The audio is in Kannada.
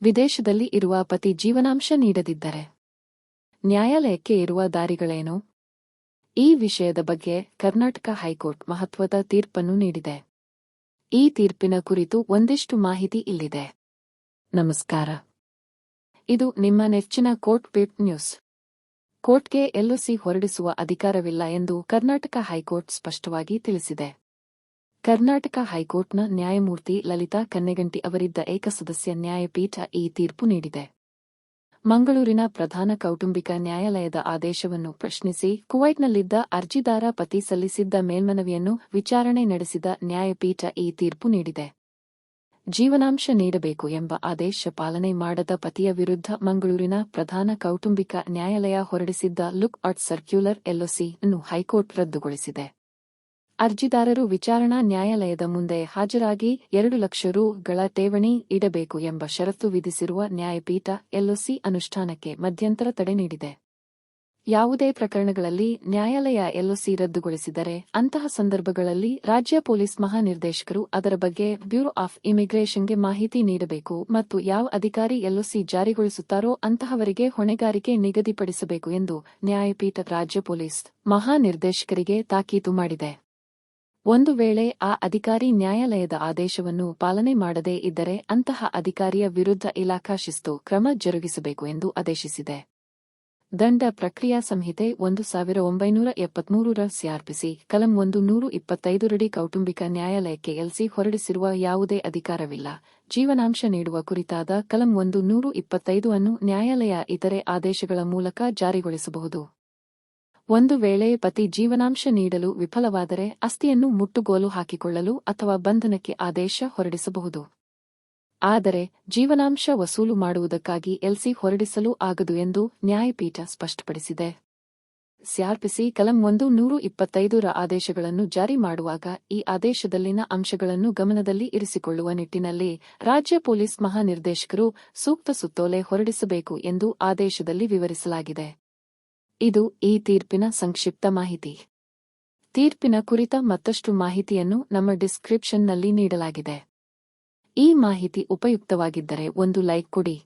ವಿದೇಶದಲ್ಲಿ ಇರುವ ಪತಿ ಜೀವನಾಂಶ ನೀಡದಿದ್ದರೆ ನ್ಯಾಯಾಲಯಕ್ಕೆ ಇರುವ ದಾರಿಗಳೇನು? ಈ ವಿಷಯದ ಬಗ್ಗೆ ಕರ್ನಾಟಕ ಹೈಕೋರ್ಟ್ ಮಹತ್ವದ ತೀರ್ಪನ್ನು ನೀಡಿದೆ. ಈ ತೀರ್ಪಿನ ಕುರಿತು ಒಂದಿಷ್ಟು ಮಾಹಿತಿ ಇಲ್ಲಿದೆ. ನಮಸ್ಕಾರ. ಇದು ನಿಮ್ಮ ನೆಚ್ಚಿನ ಕೋರ್ಟ್ ಬೀಟ್ ನ್ಯೂಸ್. ಕೋರ್ಟ್ಗೆ ಎಲ್ಒಸಿ ಹೊರಡಿಸುವ ಅಧಿಕಾರವಿಲ್ಲ ಎಂದು ಕರ್ನಾಟಕ ಹೈಕೋರ್ಟ್ ಸ್ಪಷ್ಟವಾಗಿ ತಿಳಿಸಿದೆ. ಕರ್ನಾಟಕ ಹೈಕೋರ್ಟ್ನ ನ್ಯಾಯಮೂರ್ತಿ ಲಲಿತಾ ಕನ್ನೆಗಂಟಿ ಅವರಿದ್ದ ಏಕಸದಸ್ಯ ನ್ಯಾಯಪೀಠ ಈ ತೀರ್ಪು ನೀಡಿದೆ. ಮಂಗಳೂರಿನ ಪ್ರಧಾನ ಕೌಟುಂಬಿಕ ನ್ಯಾಯಾಲಯದ ಆದೇಶವನ್ನು ಪ್ರಶ್ನಿಸಿ ಕುವೈಟ್ನಲ್ಲಿದ್ದ ಅರ್ಜಿದಾರ ಪತಿ ಸಲ್ಲಿಸಿದ್ದ ಮೇಲ್ಮನವಿಯನ್ನು ವಿಚಾರಣೆ ನಡೆಸಿದ ನ್ಯಾಯಪೀಠ ಈ ತೀರ್ಪು ನೀಡಿದೆ. ಜೀವನಾಂಶ ನೀಡಬೇಕು ಎಂಬ ಆದೇಶ ಪಾಲನೆ ಮಾಡದ ಪತಿಯ ವಿರುದ್ಧ ಮಂಗಳೂರಿನ ಪ್ರಧಾನ ಕೌಟುಂಬಿಕ ನ್ಯಾಯಾಲಯ ಹೊರಡಿಸಿದ್ದ ಲುಕ್ ಔಟ್ ಸರ್ಕ್ಯುಲರ್ ಎಲ್ಒಸಿ ಅನ್ನು ಹೈಕೋರ್ಟ್ ರದ್ದುಗೊಳಿಸಿದೆ. ಅರ್ಜಿದಾರರು ವಿಚಾರಣಾ ನ್ಯಾಯಾಲಯದ ಮುಂದೆ ಹಾಜರಾಗಿ 2 ಲಕ್ಷ ರು ಠೇವಣಿ ಇಡಬೇಕು ಎಂಬ ಷರತ್ತು ವಿಧಿಸಿರುವ ನ್ಯಾಯಪೀಠ ಎಲ್ಒಸಿ ಅನುಷ್ಠಾನಕ್ಕೆ ಮಧ್ಯಂತರ ತಡೆ ನೀಡಿದೆ. ಯಾವುದೇ ಪ್ರಕರಣಗಳಲ್ಲಿ ನ್ಯಾಯಾಲಯ ಎಲ್ಒಸಿ ರದ್ದುಗೊಳಿಸಿದರೆ ಅಂತಹ ಸಂದರ್ಭಗಳಲ್ಲಿ ರಾಜ್ಯ ಪೊಲೀಸ್ ಮಹಾನಿರ್ದೇಶಕರು ಅದರ ಬಗ್ಗೆ ಬ್ಯೂರೋ ಆಫ್ ಇಮಿಗ್ರೇಷನ್ಗೆ ಮಾಹಿತಿ ನೀಡಬೇಕು ಮತ್ತು ಯಾವ ಅಧಿಕಾರಿ ಎಲ್ಒಸಿ ಜಾರಿಗೊಳಿಸುತ್ತಾರೋ ಅಂತಹವರಿಗೆ ಹೊಣೆಗಾರಿಕೆ ನಿಗದಿಪಡಿಸಬೇಕು ಎಂದು ನ್ಯಾಯಪೀಠ ರಾಜ್ಯ ಪೊಲೀಸ್ ಮಹಾನಿರ್ದೇಶಕರಿಗೆ ತಾಕೀತು ಮಾಡಿದೆ. ಒಂದು ವೇಳೆ ಆ ಅಧಿಕಾರಿ ನ್ಯಾಯಾಲಯದ ಆದೇಶವನ್ನು ಪಾಲನೆ ಮಾಡದೇ ಇದ್ದರೆ ಅಂತಹ ಅಧಿಕಾರಿಯ ವಿರುದ್ಧ ಇಲಾಖಾ ಶಿಸ್ತು ಕ್ರಮ ಜರುಗಿಸಬೇಕು ಎಂದು ಆದೇಶಿಸಿದೆ. ದಂಡ ಪ್ರಕ್ರಿಯಾ ಸಂಹಿತೆ 1973 ಸಿಆರ್ಪಿಸಿ ಕಲಂ 125 ರಡಿ ಕೌಟುಂಬಿಕ ನ್ಯಾಯಾಲಯಕ್ಕೆ ಎಲ್ಸಿ ಹೊರಡಿಸಿರುವ ಯಾವುದೇ ಅಧಿಕಾರವಿಲ್ಲ. ಜೀವನಾಂಶ ನೀಡುವ ಕುರಿತಾದ ಕಲಂ 125 ಅನ್ನು ನ್ಯಾಯಾಲಯ ಇತರೆ ಆದೇಶಗಳ ಮೂಲಕ ಜಾರಿಗೊಳಿಸಬಹುದು. ಒಂದು ವೇಳೆ ಪತಿ ಜೀವನಾಂಶ ನೀಡಲು ವಿಫಲವಾದರೆ ಆಸ್ತಿಯನ್ನು ಮುಟ್ಟುಗೋಲು ಹಾಕಿಕೊಳ್ಳಲು ಅಥವಾ ಬಂಧನಕ್ಕೆ ಆದೇಶ ಹೊರಡಿಸಬಹುದು. ಆದರೆ ಜೀವನಾಂಶ ವಸೂಲು ಮಾಡುವುದಕ್ಕಾಗಿ ಎಲ್ಸಿ ಹೊರಡಿಸಲು ಆಗದು ಎಂದು ನ್ಯಾಯಪೀಠ ಸ್ಪಷ್ಟಪಡಿಸಿದೆ. ಸಿಆರ್ಪಿಸಿ ಕಲಂ 125 ರ ಆದೇಶಗಳನ್ನು ಜಾರಿ ಮಾಡುವಾಗ ಈ ಆದೇಶದಲ್ಲಿನ ಅಂಶಗಳನ್ನು ಗಮನದಲ್ಲಿ ಇರಿಸಿಕೊಳ್ಳುವ ನಿಟ್ಟಿನಲ್ಲಿ ರಾಜ್ಯ ಪೊಲೀಸ್ ಮಹಾನಿರ್ದೇಶಕರು ಸೂಕ್ತ ಸುತ್ತೋಲೆ ಹೊರಡಿಸಬೇಕು ಎಂದು ಆದೇಶದಲ್ಲಿ ವಿವರಿಸಲಾಗಿದೆ. ಇದು ಈ ತೀರ್ಪಿನ ಸಂಕ್ಷಿಪ್ತ ಮಾಹಿತಿ. ತೀರ್ಪಿನ ಕುರಿತ ಮತ್ತಷ್ಟು ಮಾಹಿತಿಯನ್ನು ನಮ್ಮ ಡಿಸ್ಕ್ರಿಪ್ಷನ್ನಲ್ಲಿ ನೀಡಲಾಗಿದೆ. ಈ ಮಾಹಿತಿ ಉಪಯುಕ್ತವಾಗಿದ್ದರೆ ಒಂದು ಲೈಕ್ ಕೊಡಿ.